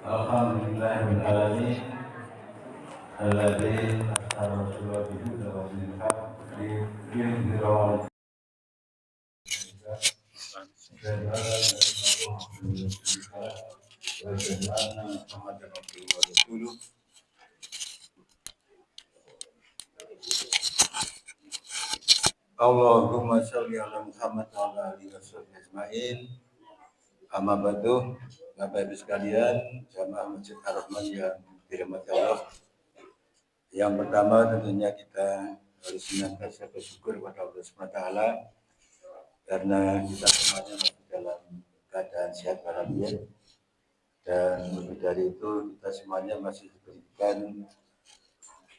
Alhamdulillahirabbil alamin alladzi arsala rasulahu bil huda wa dinil haq liyudhhirahu 'ala Allahumma sholli ala Muhammad wa ala alihi washabihi ajmain. Amma ba'du, Bapak Ibu sekalian, jamaah Masjid Ar-Rahman yang dirahmati Allah. Yang pertama tentunya kita harus senantiasa bersyukur kepada Allah Subhanahu wa taala karena kita semuanya masih dalam keadaan sehat walafiat, dan lebih dari itu kita semuanya masih diberikan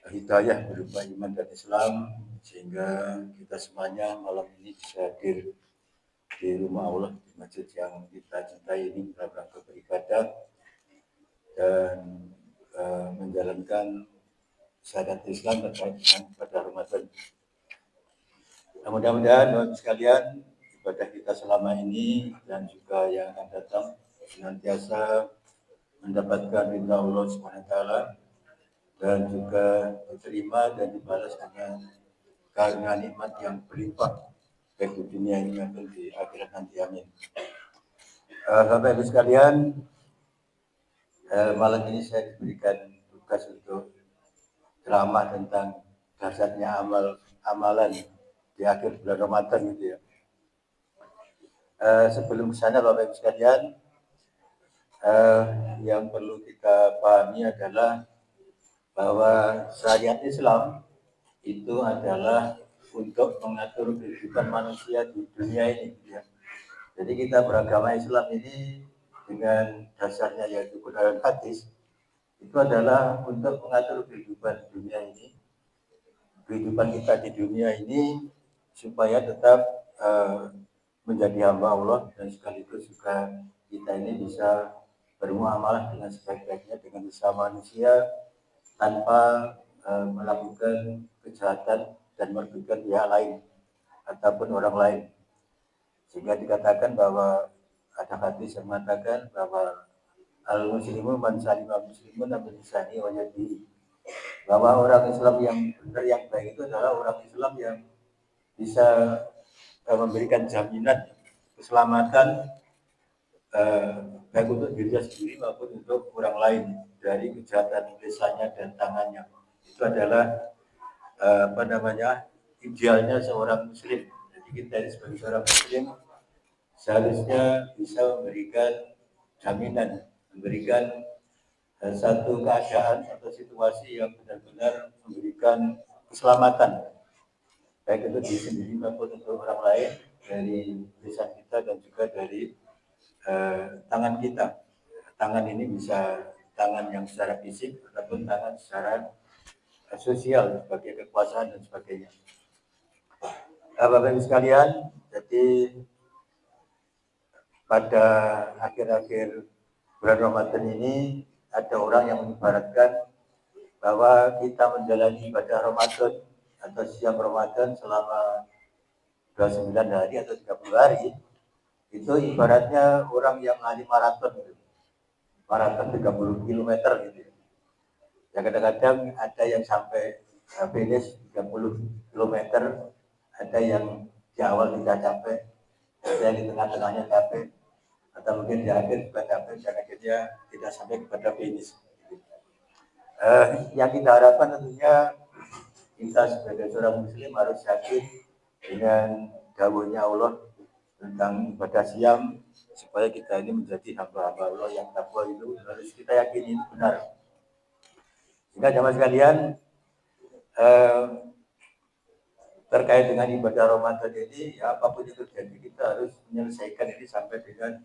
hidayah berupa iman dan Islam, sehingga kita semuanya malam ini bisa hadir di rumah Allah, di masjid yang kita cintai ini dalam rangka beribadah dan menjalankan syariat Islam terkait dengan ibadah Ramadan. Nah, mudah-mudahan Bapak sekalian, ibadah kita selama ini dan juga yang akan datang senantiasa mendapatkan ridha Allah Subhanahu wa taala dan juga diterima dan dibalas dengan karena nikmat yang berlimpah baik di dunia ini maupun di akhirat nanti, amin. Bapak Ibu sekalian, malam ini saya diberikan tugas untuk ceramah tentang dahsyatnya amalan di akhir bulan Ramadan gitu ya. Sebelum kesana Bapak Ibu sekalian, yang perlu kita pahami adalah bahwa syariat Islam itu adalah untuk mengatur kehidupan manusia di dunia ini ya. Jadi kita beragama Islam ini dengan dasarnya yaitu Quran dan hadis itu adalah untuk mengatur kehidupan dunia ini, kehidupan kita di dunia ini supaya tetap menjadi hamba Allah dan sekaligus juga kita ini bisa bermuamalah dengan sebaik-baiknya dengan sesama manusia tanpa melakukan kejahatan dan merugikan pihak lain ataupun orang lain. Sehingga dikatakan bahwa ada hadis yang mengatakan bahwa al-muslimu man salima muslimun min lisanihi wa yadihi, bahwa orang Islam yang benar yang baik itu adalah orang Islam yang bisa memberikan jaminan keselamatan baik untuk dirinya sendiri maupun untuk orang lain dari kejahatan lisannya dan tangannya. Itu adalah idealnya seorang muslim. Jadi kita sebagai seorang muslim seharusnya bisa memberikan jaminan, memberikan satu keadaan atau situasi yang benar-benar memberikan keselamatan baik itu diri sendiri maupun untuk orang lain dari lisan kita dan juga dari tangan kita. Tangan ini bisa tangan yang secara fisik ataupun tangan secara sosial sebagai kekuasaan dan sebagainya. Bapak Ibu sekalian, jadi pada akhir-akhir bulan Ramadan ini ada orang yang mengibaratkan bahwa kita menjalani ibadah Ramadan atau siam Ramadan selama 29 hari atau 30 hari itu ibaratnya orang yang lari maraton 30 km gitu. Ya kadang-kadang ada yang sampai finish 30 km, ada yang di awal tidak capek, ada yang di tengah-tengahnya capek, atau mungkin di akhir juga capek dan akhirnya tidak sampai kepada finish. Yang kita harapkan tentunya kita sebagai seorang muslim harus yakin dengan dawuhnya Allah tentang ibadah siam, supaya kita ini menjadi hamba-hamba Allah yang takwa. Itu harus kita yakini benar. Sehingga jamaah sekalian, terkait dengan ibadah Ramadan ini, ya, apapun yang terjadi kita harus menyelesaikan ini sampai dengan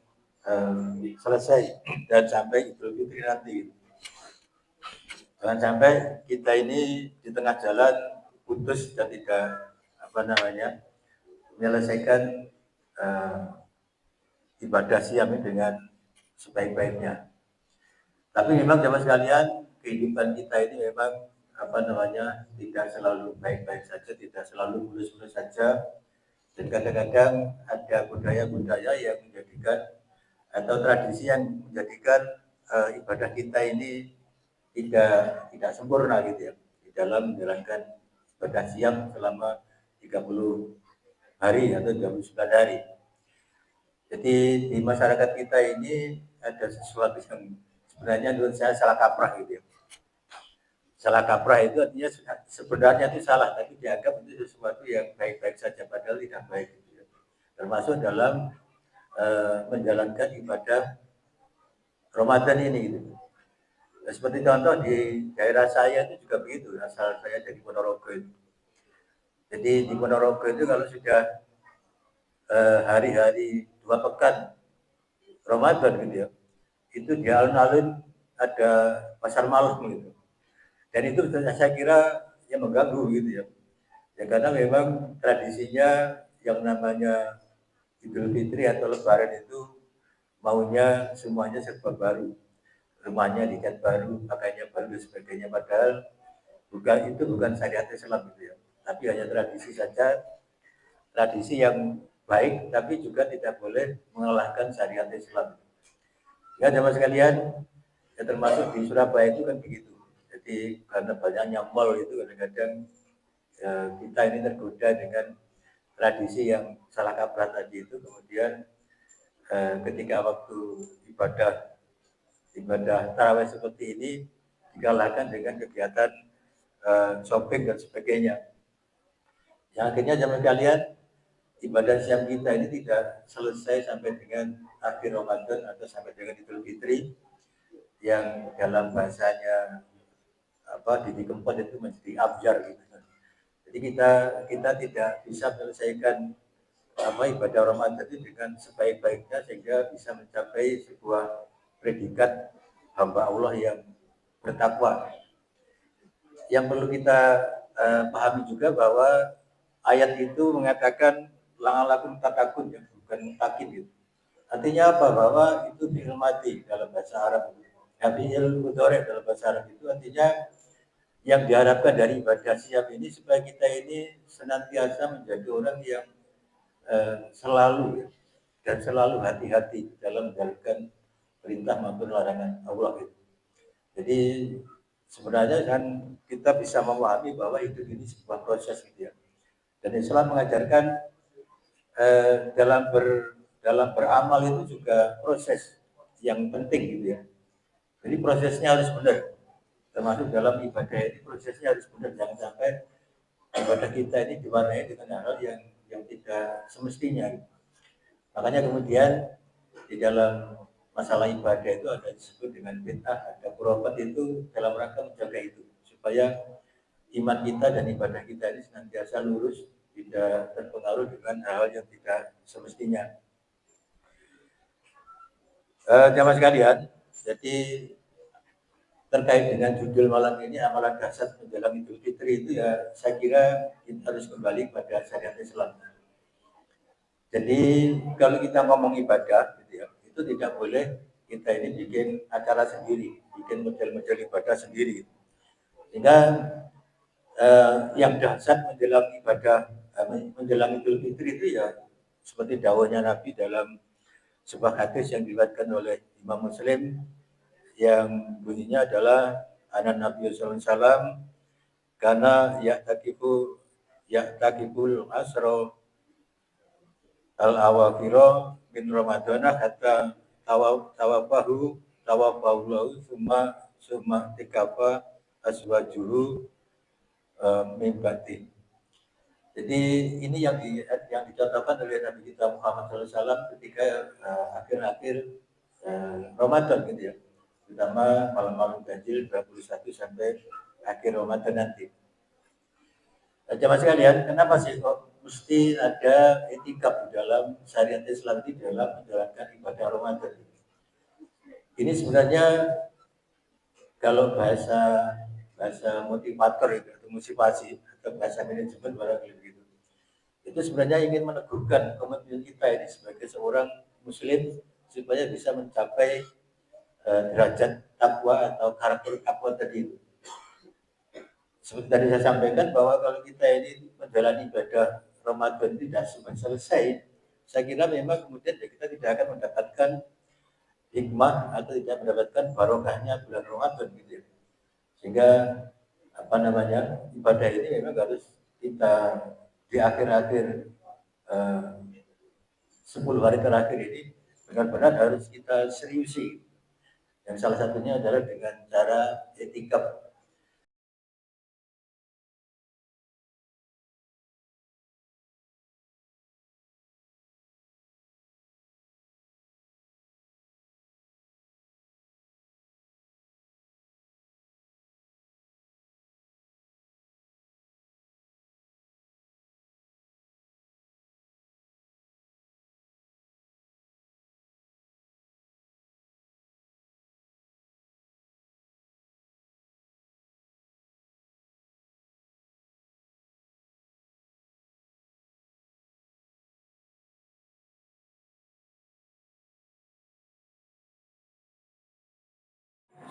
selesai dan sampai Idul Fitri nanti. Jangan sampai kita ini di tengah jalan putus dan tidak menyelesaikan ibadah siam ini dengan sebaik-baiknya. Tapi memang jamaah sekalian, kehidupan kita ini memang tidak selalu baik-baik saja, tidak selalu mulus-mulus saja, dan kadang-kadang ada budaya-budaya yang menjadikan atau tradisi yang menjadikan ibadah kita ini tidak sempurna gitu ya di dalam menjalankan ibadah siam selama 30 hari atau 29 hari. Jadi di masyarakat kita ini ada sesuatu yang sebenarnya menurut saya salah kaprah gitu ya. Salah kaprah itu artinya sebenarnya itu salah, tapi dianggap itu sesuatu yang baik-baik saja, padahal tidak baik. Gitu ya. Termasuk dalam menjalankan ibadah Ramadan ini. Gitu. Nah, seperti contoh di daerah saya itu juga begitu, asal saya dari Ponorogo itu. Jadi di Ponorogo itu kalau sudah hari-hari 2 pekan Ramadan gitu ya, itu di alun-alun ada pasar malam gitu. Dan itu saya kira yang mengganggu gitu ya. Ya karena memang tradisinya yang namanya Idul Fitri atau Lebaran itu maunya semuanya serba baru. Rumahnya dicat baru, pakainya baru dan sebagainya. Padahal bukan syariat Islam gitu ya. Tapi hanya tradisi saja, tradisi yang baik, tapi juga tidak boleh mengalahkan syariat Islam. Ya teman sekalian, ya termasuk di Surabaya itu kan begitu. Jadi karena banyaknya mall itu kadang-kadang kita ini tergoda dengan tradisi yang salah kaprah tadi itu, kemudian ketika waktu ibadah tarawih seperti ini dikalahkan dengan kegiatan shopping dan sebagainya. Yang akhirnya zaman kalian ibadah siam kita ini tidak selesai sampai dengan akhir Ramadan atau sampai dengan Idul Fitri yang dalam bahasanya Didi Kempot itu menjadi abjar gitu. Jadi kita tidak bisa menyelesaikan ibadah Ramadan itu dengan sebaik-baiknya sehingga bisa mencapai sebuah predikat hamba Allah yang bertakwa. Yang perlu kita pahami juga bahwa ayat itu mengatakan la'alakum tatakun, ya, bukan mutakin gitu. Artinya apa? Bahwa itu fi'il madi dalam bahasa Arab. Fi'il mudhari dalam bahasa Arab itu artinya yang diharapkan dari ibadah siam ini supaya kita ini senantiasa menjadi orang yang selalu dan selalu hati-hati dalam menjalankan perintah maupun larangan Allah itu. Jadi sebenarnya kan kita bisa memahami bahwa hidup ini sebuah proses gitu ya. Dan Islam mengajarkan dalam beramal itu juga proses yang penting gitu ya. Jadi prosesnya harus benar. Termasuk dalam ibadah ini prosesnya harus benar, jangan sampai ibadah kita ini diwarnai dengan hal yang tidak semestinya. Makanya kemudian di dalam masalah ibadah itu ada disebut dengan bid'ah, ada khurafat itu dalam rangka menjaga itu supaya iman kita dan ibadah kita ini senantiasa lurus, tidak terpengaruh dengan hal yang tidak semestinya. Jamaah sekalian, jadi terkait dengan judul malam ini amalan dasar menjelang Idul Fitri itu ya saya kira kita harus kembali pada syariat Islam. Jadi kalau kita ngomong ibadah gitu ya, itu tidak boleh kita ini bikin acara sendiri, bikin model-model ibadah sendiri. Sehingga yang dasar menjelang ibadah menjelang Idul Fitri itu ya seperti dawuhnya Nabi dalam sebuah hadis yang diriwayatkan oleh Imam Muslim yang bunyinya adalah anak Nabi sallallahu alaihi wasallam karena ya'takibul asro al-awafiro min Ramadana hatta tawafahu summa tikafa aswajuhu min batin. Jadi ini yang dicontohkan oleh Nabi kita Muhammad SAW ketika akhir-akhir Ramadan gitu ya. Terutama malam-malam ganjil 21 sampai akhir Ramadan nanti. Jamaah sekalian, kenapa sih kok mesti ada etika di dalam syariat Islam di dalam menjalankan ibadah Ramadan? Ini sebenarnya kalau bahasa motivator itu motivasi atau bahasa manajemen barangkali begitu. Itu sebenarnya ingin meneguhkan komitmen kita ini sebagai seorang Muslim supaya bisa mencapai derajat takwa atau karakter takwa tadi itu. Seperti tadi saya sampaikan bahwa kalau kita ini menjalani ibadah Ramadan tidak selesai, saya kira memang kemudian kita tidak akan mendapatkan hikmah atau tidak mendapatkan barokahnya bulan Ramadan gitu ya. Sehingga ibadah ini memang harus kita di akhir-akhir 10 hari terakhir ini benar-benar harus kita seriusi. Yang salah satunya adalah dengan cara etikaf.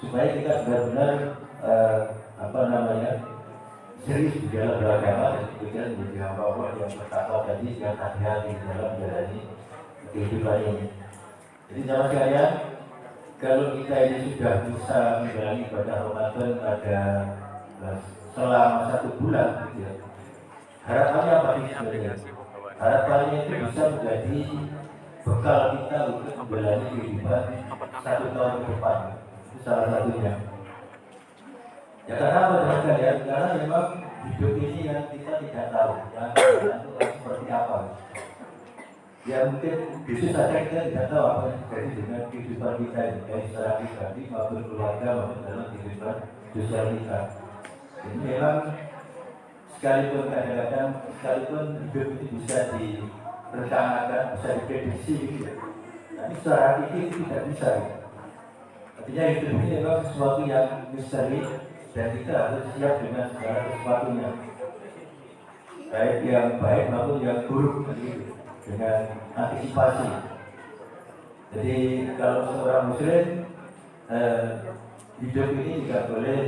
Supaya kita benar-benar serius di dalam beragama dan kemudian menjadi hamba Allah yang bertakwa tadi dan hati-hati dalam menjalani kehidupan ini. Jadi sama sekalian, kalau kita ini sudah bisa menjalani ibadah Ramadan pada selama 1 bulan, gitu ya, harapannya apa sih sebenarnya? Harapannya itu bisa menjadi bekal kita untuk menjalani kehidupan 1 tahun ke depan. Itu salah satunya. Ya karena apa sekalian? Karena memang hidup ini yang kita tidak tahu, yang seperti apa. Ya mungkin bisa saja kita tidak tahu apa yang terjadi dengan kehidupan kita ini, baik secara pribadi maupun keluarga maupun dalam kehidupan sosial kita. Jadi memang sekalipun kadang-kadang sekalipun hidup itu bisa direncanakan, bisa diprediksi gitu ya. Tapi secara hakiki itu tidak bisa. Artinya hidup ini memang sesuatu yang misteri dan kita harus siap dengan segala sesuatunya, baik yang baik maupun yang buruk gitu, dengan antisipasi. Jadi kalau seorang muslim hidup ini tidak boleh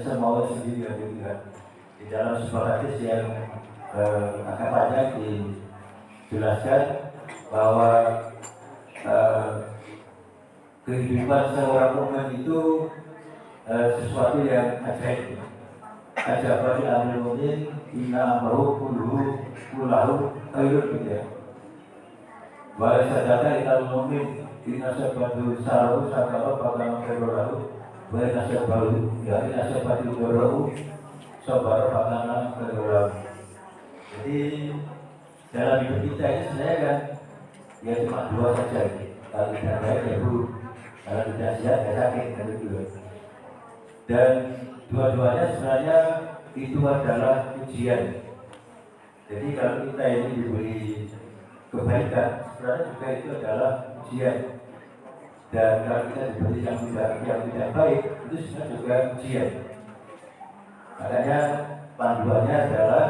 semau sendiri gitu kan. Di dalam sebuah hadis yang agak panjang dijelaskan bahwa kehidupan seorang mukmin itu sesuatu yang ajaib. Ajabani amrul mu'min inna amrahu kullahu khairun gitu ya. Wa sadaka ilal mu'min inna sabatu saru sakara fakana khairun lahu wa inna sabatu darahu sabara fakana khairun lahu. Jadi dalam hidup kita ini sebenarnya kan ya cuma 2 saja. Kalau tidak baik ya buruk, kalau tidak sehat ya sakit kan itu. Dan dua-duanya sebenarnya itu adalah ujian. Jadi kalau kita ini diberi kebaikan, sebenarnya juga itu adalah ujian. Dan kalau kita diberi yang tidak baik, itu sebenarnya juga ujian. Makanya panduannya adalah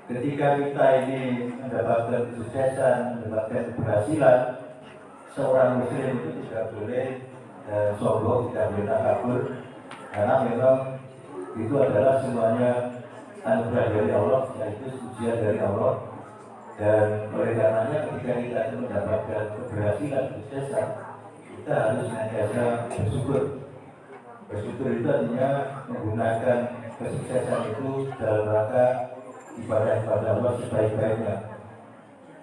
ketika kita ini mendapatkan kesuksesan, mendapatkan keberhasilan, seorang muslim itu tidak boleh sombong, tidak boleh takabur, karena memang itu adalah semuanya anugerah dari Allah, yaitu ujian dari Allah. Dan oleh karenanya ketika kita itu mendapatkan keberhasilan, kesuksesan, kita harus senantiasa bersyukur. Bersyukur itu artinya menggunakan kesuksesan itu dalam rangka ibadah kepada Allah sebaik-baiknya.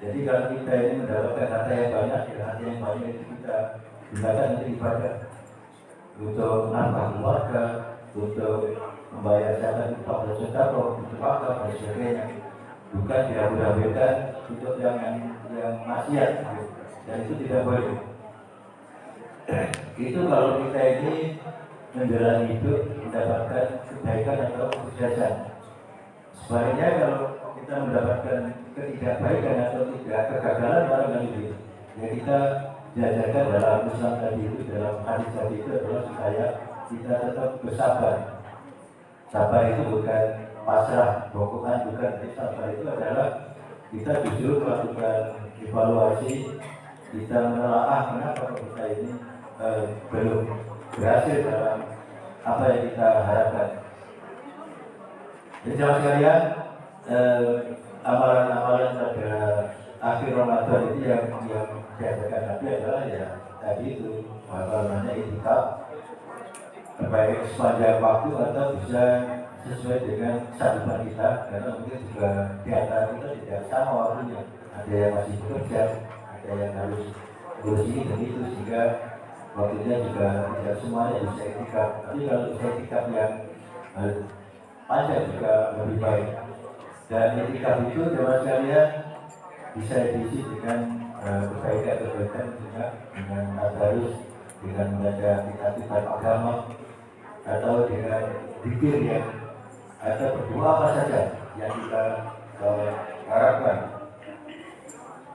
Jadi kalau kita ini mendapatkan harta yang banyak, harta yang banyak itu kita gunakan untuk ibadah, untuk nambah keluarga, untuk membayar zakat, untuk sedekah, untuk wakaf dan sebagainya. Bukan dihabis-habiskan untuk yang maksiat, dan itu tidak boleh. Itu kalau kita ini menjalani hidup mendapatkan kebaikan atau kesuksesan. Sebaliknya kalau kita mendapatkan ketidakbaikan atau kegagalan barangkali ya kita diajarkan dalam Islam tadi itu, dalam hadis tadi itu adalah supaya kita tetap bersabar. Sabar itu bukan pasrah, bokongan, bukan. Sabar itu adalah kita justru melakukan evaluasi, kita menelaah kenapa kita ini belum berhasil dalam apa yang kita harapkan. Jadi jamaah sekalian, amalan-amalan pada akhir Ramadan itu yang diadakan Nabi adalah ya tadi itu apa namanya itikaf baik sepanjang waktu atau bisa sesuai dengan sahabat kita, karena mungkin juga di antara kita tidak sama waktunya, ada yang masih bekerja, ada yang harus ngurus ini dan itu, sehingga waktunya juga tidak semuanya bisa itikaf. Tapi kalau bisa itikaf yang panjang juga lebih baik. Dan itikaf itu teman sekalian bisa diisi dengan kebaikan-kebaikan juga, dengan tadarus, dengan membaca kitab-kitab agama, atau dengan zikir yang atau berdoa apa saja yang kita harapkan.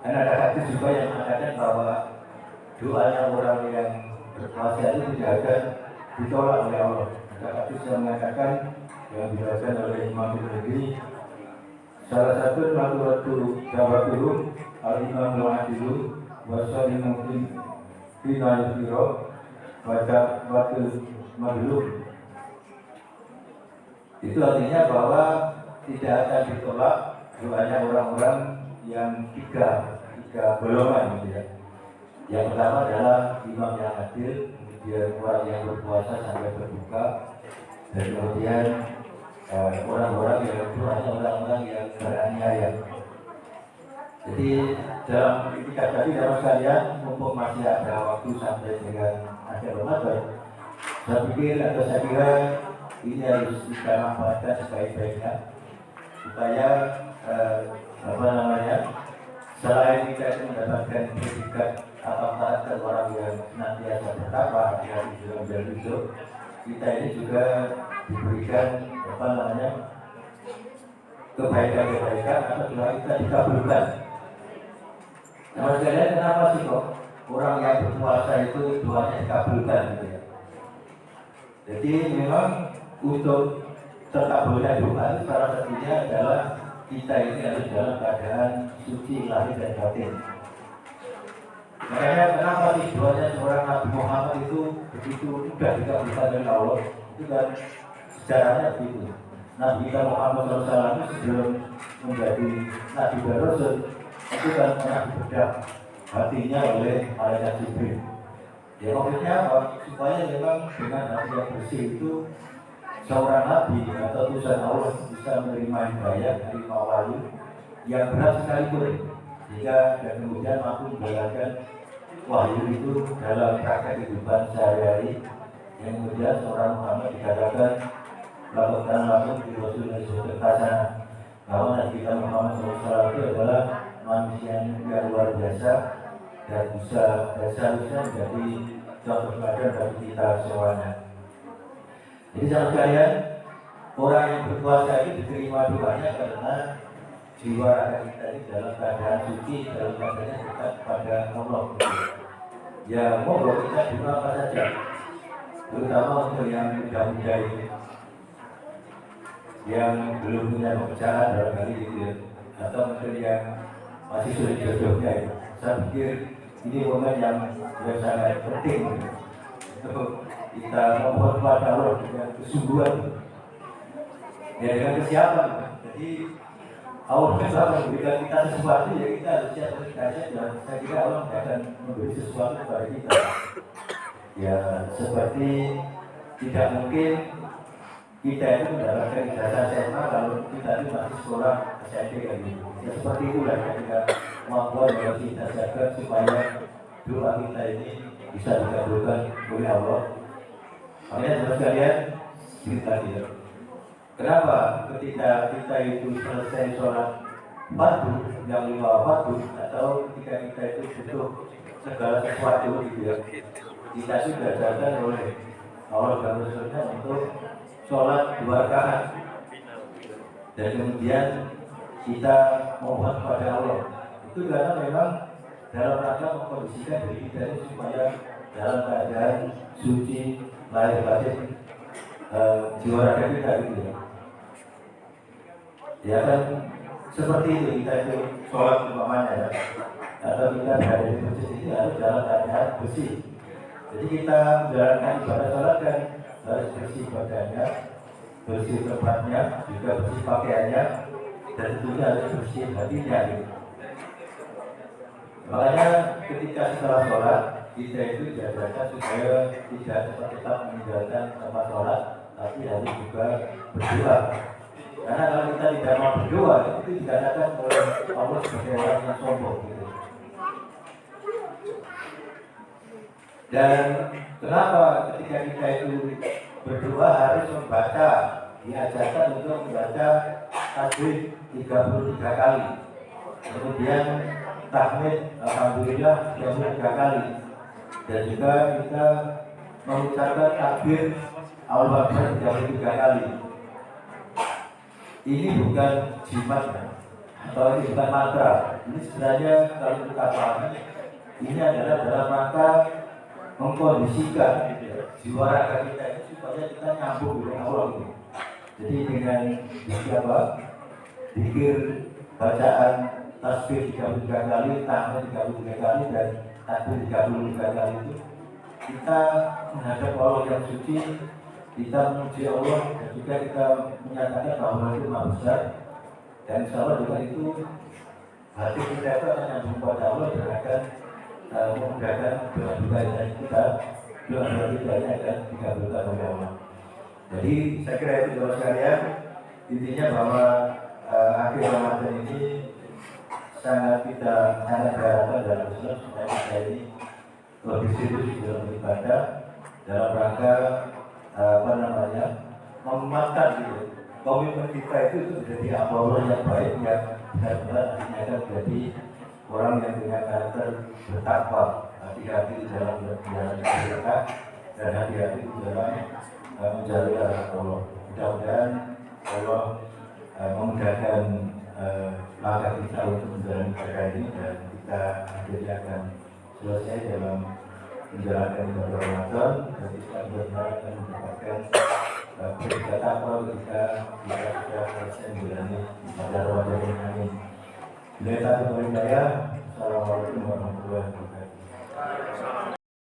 Dan ada hadis juga yang mengatakan bahwa doanya orang yang berpuasa itu tidak akan ditolak oleh Allah. Ada hadis yang mengatakan, yang dijelaskan oleh Imam Bukhari, salah satu ratu Jawabulum al-Imam al-Adilu wasali mungkin final biro baca waktu maglum. Itu artinya bahwa tidak akan ditolak doanya orang-orang yang tiga golongan gitu ya. Yang pertama adalah imam yang adil, kemudian orang yang berpuasa sampai berbuka, dan kemudian orang-orang yang berpuasa, orang-orang yang beraniaya. Jadi dalam itikaf tadi dalam sekalian, mumpung masih ada waktu sampai dengan akhir Ramadan, saya kira ini harus kita manfaatkan sebaik-baiknya supaya selain kita itu mendapatkan predikat atau karakter orang yang senantiasa bertakwa di hari hidup, kita ini juga diberikan kebaikan-kebaikan atau doa kita dikabulkan. Nah, sekalian, kenapa sih kok orang yang berpuasa itu doanya dikabulkan gitu ya? Jadi memang untuk terkabulnya doa itu salah satunya adalah kita ini harus dalam keadaan suci lahir dan batin. Makanya kenapa sih doanya seorang Nabi Muhammad itu begitu mudah dikabulkan oleh Allah? Itu kan sejarahnya begitu. Nabi kita Muhammad SAW sebelum menjadi Nabi dan Rasul itu kan pernah dibedah hatinya oleh malaikat Jibril. Ya maksudnya apa? Supaya memang dengan hati yang bersih itu seorang nabi atau utusan Allah bisa menerima hidayah, menerima wahyu yang berat sekalipun, sehingga dan kemudian mampu menjalankan wahyu itu dalam praktek kehidupan sehari-hari, yang kemudian seorang Muhammad dikatakan melakukan langsung di Rasulullah SAW, bahwa Nabi kita Muhammad SAW itu adalah manusia yang luar biasa dan bisa dan seharusnya menjadi contoh teladan bagi kita semuanya. Jadi sama sekalian, orang yang berpuasa ini diterima doanya karena jiwa raga kita ini dalam keadaan suci, dalam keadaan dekat kepada Allah. Ya monggo kita doa apa saja, terutama untuk yang muda-muda ini, yang belum punya pekerjaan dalam kali itu, atau mungkin yang masih sulit jodohnya itu. Saya pikir ini momen yang sangat penting untuk kita memohon kepada Allah dengan kesungguhan, ya dengan kesiapan. Jadi Allah telah memberikan kita sesuatu, ya kita harus siap berikhtiar, dan saya kira Allah akan memberi sesuatu kepada kita. Ya seperti tidak mungkin kita itu mendapatkan ijazah SMA kalau kita itu masih sekolah SMP kan gitu. Ya seperti itulah ketika kemampuan yang kita jaga supaya doa kita ini bisa dikabulkan oleh Allah. Makanya teman sekalian, cerita dia. Kenapa ketika kita itu selesai sholat fardu, yang 5 fardu, atau ketika kita itu butuh segala sesuatu gitu ya, kita sudah diajarkan oleh Allah dan Rasulnya untuk sholat 2 rakaat, dan kemudian kita mohon kepada Allah. Itu karena memang dalam rangka mengkondisikan diri kita ini supaya dalam keadaan suci lahir batin jiwa raga kita gitu ya. Ya kan seperti itu kita itu sholat umpamanya ya, atau kita berada di masjid ini harus dalam keadaan bersih. Jadi kita menjalankan ibadah sholat kan harus bersih badannya, bersih tempatnya, juga bersih pakaiannya, dan tentunya harus bersih hatinya gitu. Makanya ketika setelah sholat kita itu diajarkan supaya tidak cepat-cepat meninggalkan tempat sholat, tapi harus juga berdoa. Karena kalau kita tidak mau berdoa, itu dikatakan oleh Allah sebagai orang yang sombong. Gitu. Dan kenapa ketika kita itu berdoa harus membaca, diajarkan untuk membaca tasbih 33 kali, kemudian tahmid alhamdulillah 33 kali, dan juga kita mengucapkan takbir Allahu Akbar 33 kali. Ini bukan jimat atau ini bukan mantra. Ini sebenarnya kalau kita pahami, ini adalah dalam rangka mengkondisikan jiwa raga kita ini supaya kita nyambung dengan Allah. Jadi dengan siapa? Zikir, bacaan tasbih 33 kali, tahmid 33 kali, dan takbir 33 kali itu kita menghadap Allah yang suci, kita memuji Allah, dan juga kita menyatakan bahwa itu Maha Besar, dan insya Allah juga itu hati kita itu akan nyambung kepada Allah dan akan memudahkan doa-doa yang kita, doa-doa kita ini akan dikabulkan oleh Allah. Jadi saya kira itu saudara sekalian, intinya bahwa akhir Ramadan ini sangat diharapkan dalam Islam supaya kita ini lebih serius dalam beribadah dalam rangka menguatkan gitu. Komitmen kita itu menjadi hamba yang baik, yang benar-benar artinya akan menjadi orang yang punya karakter bertakwa, hati-hati di dalam berjalan kita dan hati-hati di dalam menjalani arah Allah. Mudah-mudahan Allah memudahkan langkah kita untuk menjalani ibadah ini, dan kita akhirnya akan selesai dalam menjalankan ibadah Ramadan, dan kita benar-benar akan mendapatkan berkat apa ketika kita sudah selesai menjalani ibadah Ramadan ini. Bila tak berhidayah, Assalamualaikum warahmatullahi wabarakatuh.